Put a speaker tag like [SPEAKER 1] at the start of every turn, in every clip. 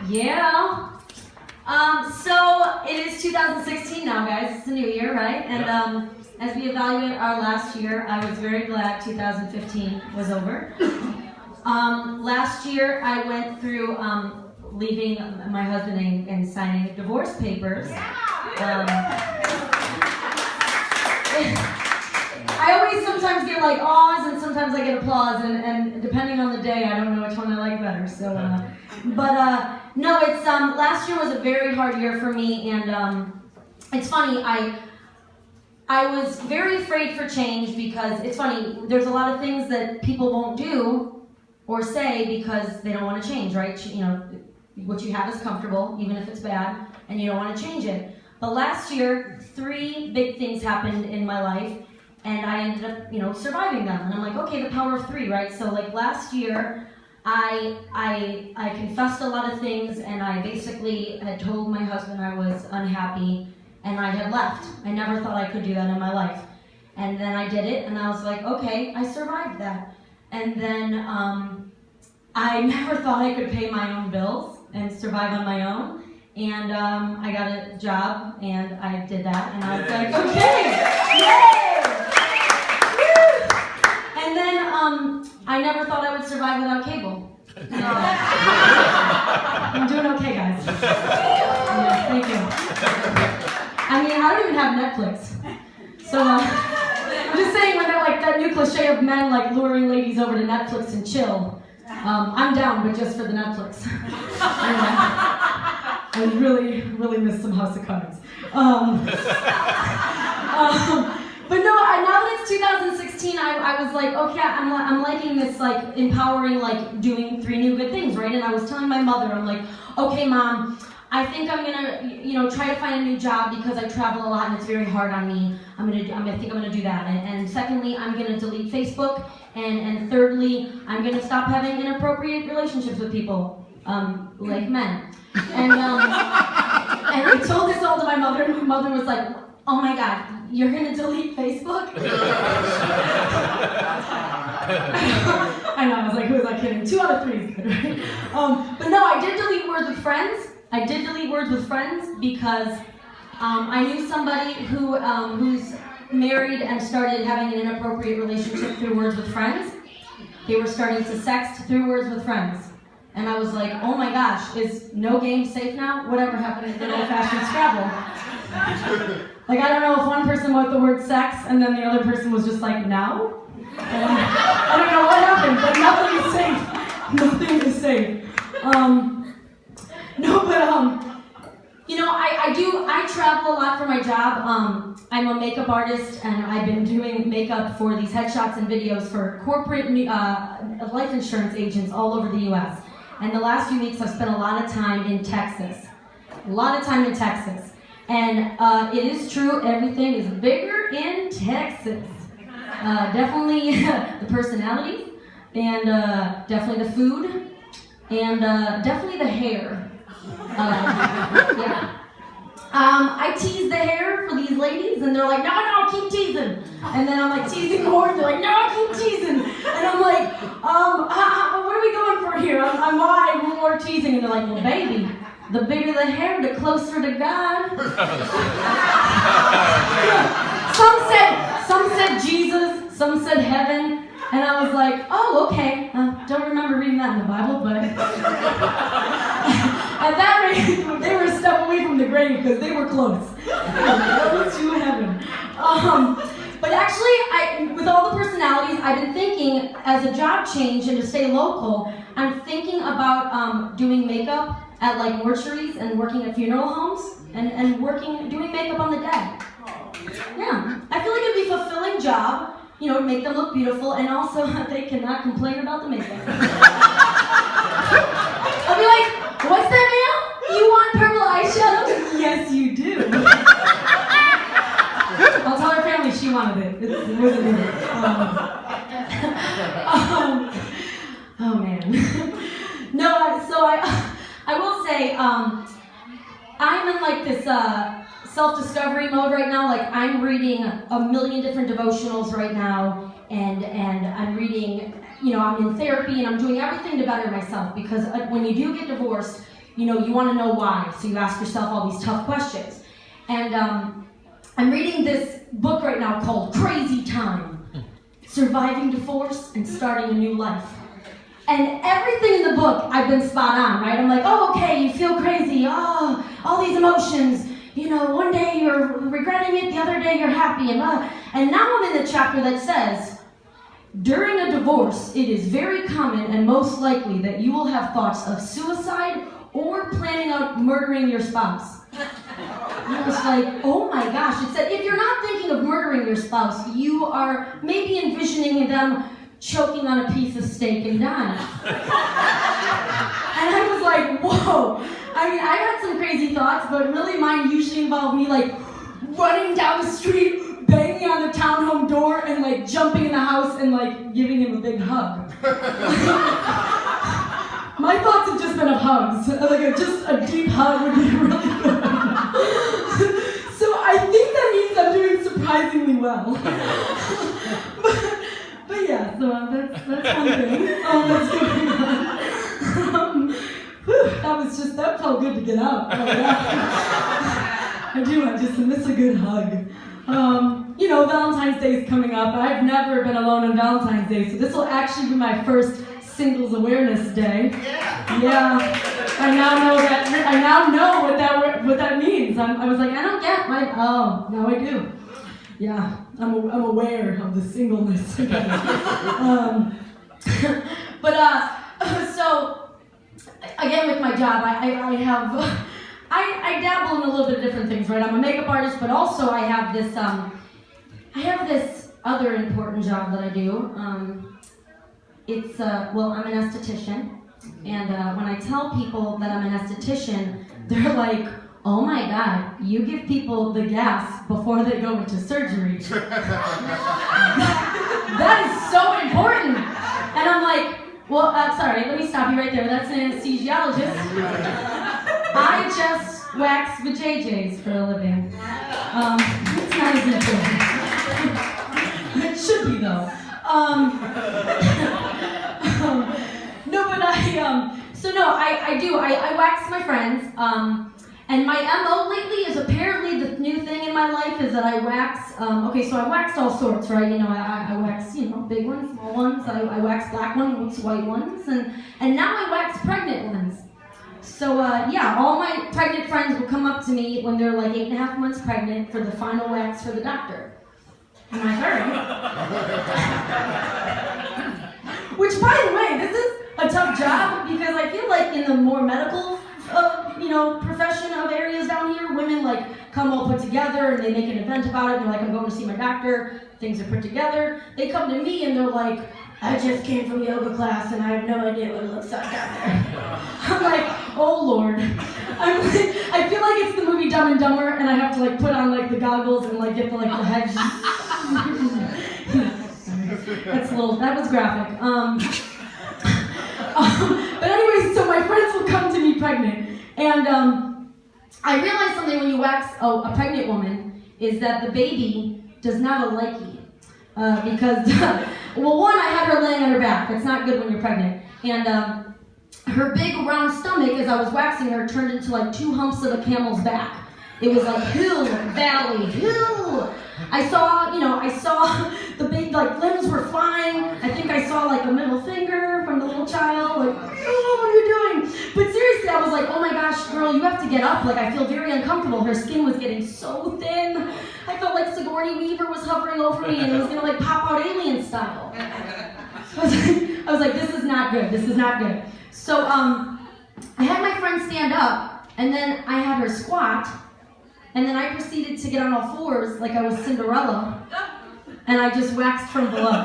[SPEAKER 1] Yeah. So it is 2016 now, guys. It's a new year, right? And as we evaluate our last year, I was very glad 2015 was over. Last year, I went through leaving my husband and signing divorce papers. I always sometimes get like awes and sometimes I get applause, and depending on the day, I don't know which one I like better. So, no, it's last year was a very hard year for me, and it's funny. I was very afraid for change because it's funny. There's a lot of things that people won't do or say because they don't want to change, right? You know, what you have is comfortable, even if it's bad, and you don't want to change it. But last year, 3 big things happened in my life. And I ended up, surviving them. And I'm like, okay, the power of 3, right? So like last year, I confessed a lot of things, and I basically had told my husband I was unhappy, and I had left. I never thought I could do that in my life. And then I did it, and I was like, okay, I survived that. And then I never thought I could pay my own bills and survive on my own. And I got a job, and I did that, and I was like, okay, yay! And then I never thought I would survive without cable. I'm doing okay, guys. Yeah, thank you. I mean, I don't even have Netflix. So I'm just saying, when they're like that new cliche of men like luring ladies over to Netflix and chill, I'm down, but just for the Netflix. I really, really miss some House of Cards. But no, now that it's 2016, I was like, okay, I'm liking this, like, empowering, like, doing 3 new good things, right? And I was telling my mother, I'm like, okay, Mom, I think I'm gonna, try to find a new job because I travel a lot and it's very hard on me. I think I'm gonna do that. And secondly, I'm gonna delete Facebook. And thirdly, I'm gonna stop having inappropriate relationships with people, like men. And I told this all to my mother, and my mother was like, oh my God, you're gonna delete Facebook? I know, I was like, who was I kidding? 2 out of 3 is good, right? But no, I did delete words with friends. I did delete words with friends because I knew somebody who's married and started having an inappropriate relationship through words with friends. They were starting to sext through words with friends. And I was like, oh my gosh, is no game safe now? Whatever happened to good old-fashioned Scrabble? Like, I don't know if one person wrote the word sex and then the other person was just like, now? I don't know what happened, but nothing is safe. Nothing is safe. I travel a lot for my job. I'm a makeup artist, and I've been doing makeup for these headshots and videos for corporate life insurance agents all over the U.S. And the last few weeks, I've spent a lot of time in Texas. And it is true, everything is bigger in Texas. Definitely the personalities, and definitely the food, and definitely the hair. Yeah. I tease the hair for these ladies, and they're like, no, keep teasing. And then I'm like teasing more, and they're like, no, keep teasing. And I'm like, what are we going for here? I'm why more teasing, and they're like, well, baby, the bigger the hair, the closer to God. Some said Jesus, some said heaven, and I was like, oh, okay. Don't remember reading that in the Bible, but at that rate, they were a step away from the grave because they were close. Close to heaven. But actually, with all the personalities, I've been thinking, as a job change and to stay local, I'm thinking about doing makeup at like mortuaries and working at funeral homes and doing makeup on the dead. Yeah, I feel like it'd be a fulfilling job, make them look beautiful, and also they cannot complain about the makeup. I'll be like, what's that, ma'am? You want purple eyeshadow? Yes, you do. I'll tell her family she wanted it. It wasn't me. Oh man. No, so I will say, I'm in like this self-discovery mode right now. Like, I'm reading a million different devotionals right now, and I'm reading, I'm in therapy, and I'm doing everything to better myself, because when you do get divorced, you want to know why. So you ask yourself all these tough questions. And I'm reading this book right now called Crazy Time, Surviving Divorce and Starting a New Life. And everything in the book, I've been spot on, right? I'm like, oh, okay, you feel crazy, oh, all these emotions. One day you're regretting it, the other day you're happy, and now I'm in the chapter that says, during a divorce, it is very common and most likely that you will have thoughts of suicide or planning on murdering your spouse. And I was like, oh my gosh. It said, if you're not thinking of murdering your spouse, you are maybe envisioning them choking on a piece of steak and dying. And I was like, whoa. I mean, I had some crazy thoughts, but really mine usually involve me like running down the street, banging on the townhome door, and like jumping in the house and like giving him a big hug. My thoughts have just been of hugs. Like just a deep hug would be really good. So I think that means I'm doing surprisingly well. but yeah, so that's one thing. That's going on. That felt good to get out. I just miss a good hug. Valentine's Day is coming up. I've never been alone on Valentine's Day, so this will actually be my first Singles Awareness Day. Yeah. I now know what that means. I was like, I don't get now I do. Yeah, I'm aware of the singleness. So again with my job, I dabble in a little bit of different things, right? I'm a makeup artist, but also I have this other important job that I do. I'm an esthetician. And when I tell people that I'm an esthetician, they're like, oh my God, you give people the gas before they go into surgery. That is so important. And I'm like, well, sorry, let me stop you right there. That's an anesthesiologist. I just wax vajayjays for a living. It's not as important. It should be though. I wax my friends, and my MO lately is apparently the new thing in my life is that I wax, so I waxed all sorts, right? I wax, big ones, small ones, I wax black ones, white ones, and now I wax pregnant ones. So, all my pregnant friends will come up to me when they're like 8.5 months pregnant for the final wax for the doctor. I'm like, all right. Which, by the way, this is a tough job because I feel like in the more medical, profession of areas down here, women like come all put together and they make an event about it. They're like, I'm going to see my doctor. Things are put together. They come to me and they're like, I just came from yoga class and I have no idea what it looks like out there. I'm like, oh Lord. I feel like it's the movie Dumb and Dumber and I have to like put on like the goggles and like get the head. That was graphic. But anyways, so my friends will come to me pregnant. And I realized something when you wax a pregnant woman is that the baby does not like you. Because, one, I had her laying on her back. That's not good when you're pregnant. And her big round stomach, as I was waxing her, turned into like 2 humps of a camel's back. It was like hill, valley, hill. I saw the big limbs were flying. I think I saw like a middle finger from the little child. Like, oh, what are you doing? But seriously, I was like, oh my gosh, girl, you have to get up. Like, I feel very uncomfortable. Her skin was getting so thin. I felt like Sigourney Weaver was hovering over me and it was gonna pop out alien style. I was like, this is not good. This is not good. So I had my friend stand up and then I had her squat. And then I proceeded to get on all fours like I was Cinderella, and I just waxed from below.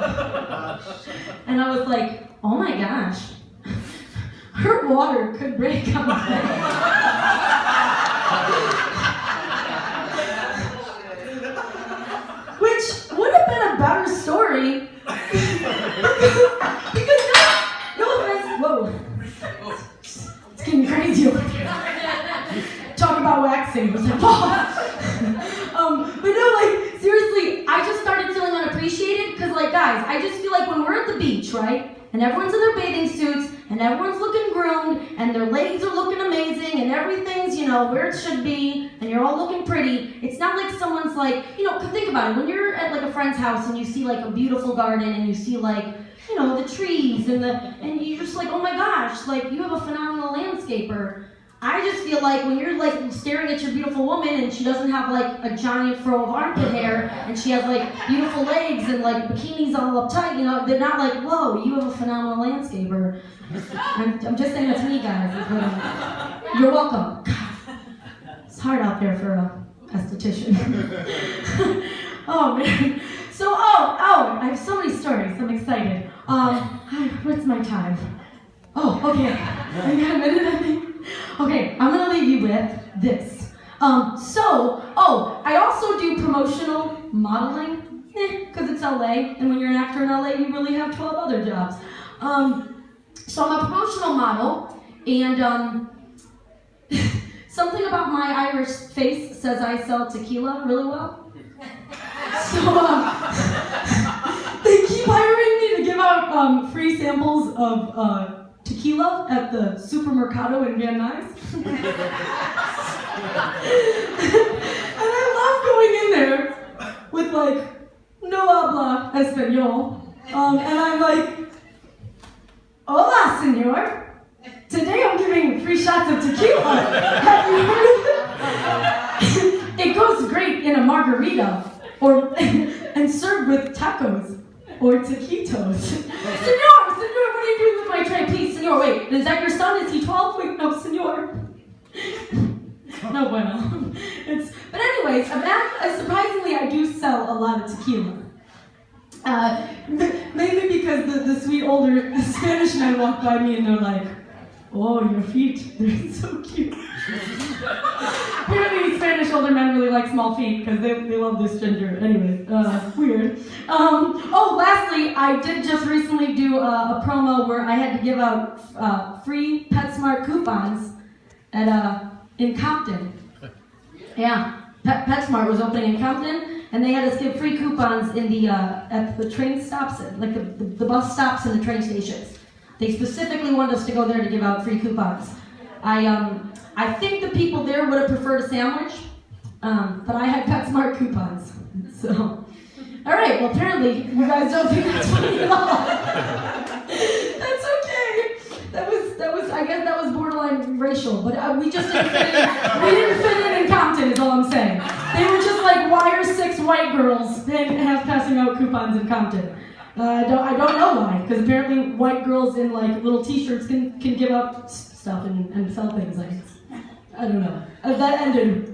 [SPEAKER 1] And I was like, oh my gosh, her water could break on my face. Which would have been a better story, because no offense, whoa, it's getting crazy over here. Talk about waxing. It was like, but no, seriously, I just started feeling unappreciated because, guys, I just feel like when we're at the beach, right, and everyone's in their bathing suits, and everyone's looking groomed, and their legs are looking amazing, and everything's, where it should be, and you're all looking pretty. It's not like someone's like, think about it. When you're at like a friend's house and you see like a beautiful garden and you see like, the trees and you're just like, oh my gosh, like you have a phenomenal landscaper. I just feel like when you're like staring at your beautiful woman and she doesn't have like a giant fro of armpit hair and she has like beautiful legs and like bikinis all uptight, they're not like, whoa, you have a phenomenal landscaper. I'm just saying that's me, guys. You're welcome. God, it's hard out there for a esthetician. Oh man. So, I have so many stories. I'm excited. What's my time? Oh, okay. I got a minute, I think. Okay, I'm gonna leave you with this. I also do promotional modeling, because it's LA, and when you're an actor in LA, you really have 12 other jobs. So I'm a promotional model, and something about my Irish face says I sell tequila really well. So they keep hiring me to give out free samples of tequila at the supermercado in Van Nuys. And I love going in there with like, no habla español. And I'm like, hola, senor. Today I'm giving free shots of tequila. Have you heard of it? It goes great in a margarita, and served with tacos or taquitos. Senor, what are you doing with my tray? Please, senor, wait, is that your son? Is he 12? Wait, no, senor. No bueno. But anyways, surprisingly, I do sell a lot of tequila. Mainly because the sweet older Spanish men walk by me and they're like, oh, your feet, they're so cute. Apparently Spanish older men really like small feet because they love this ginger. Anyways, weird. Lastly, I did just recently do a promo where I had to give out free PetSmart coupons in Compton. Yeah, PetSmart was opening in Compton, and they had us give free coupons in at the train stops, like the bus stops and the train stations. They specifically wanted us to go there to give out free coupons. I think the people there would have preferred a sandwich, but I had PetSmart coupons. So, all right. Well, apparently you guys don't think that's funny at all. That's okay. That was. I guess that was borderline racial, but we just didn't fit in. We didn't fit in Compton. Is all I'm saying. They were just like, why are 6 white girls passing out coupons in Compton? I don't know why, because apparently white girls in like little T-shirts can give up stuff and sell things. I don't know. That ended